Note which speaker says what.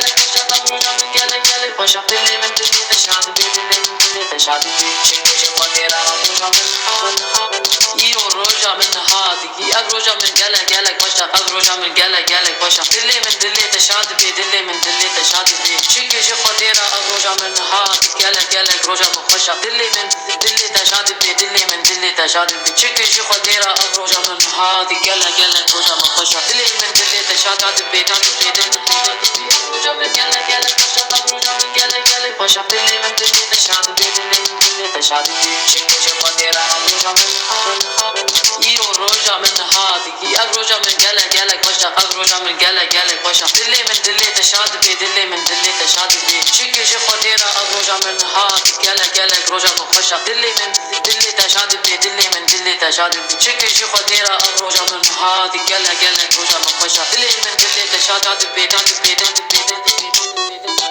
Speaker 1: gelek paşa Avroja min gelek paşa Dilli min dilli de şadi be dilli min dilli de şadi be Çekici fatira Avroja min İyo roja min hadi Avroja min gelek paşa Avroja min gelek paşa Dilli min dilli de şadi be dilli min dilli de şadi be Çekici fatira Avroja min hadi gelek roja min paşa Dilli min dilli de şadi be dilli min dilli de şadi be Çekici fatira Avroja min hadi gelek roja min paşa Dilli min dilli de şadi be Avroja min gelek paşa Avroja min gelek paşa Dilli min dilli de şadi be dilli min dilli de şadi be Çekici fatira Avroja min İyo roja min hadi Avroja min gelek paşa Avroja min gelek paşa Dilli min dilli de şadi be dilli min dilli de şadi be Çekici fatira Avroja min hadi gelek roja min paşa Dilli min dilli de şadi be dilli min dilli de şadi be Çekici fatira Avroja min hadi gelek roja min paşa Dilli min dilli de şadi be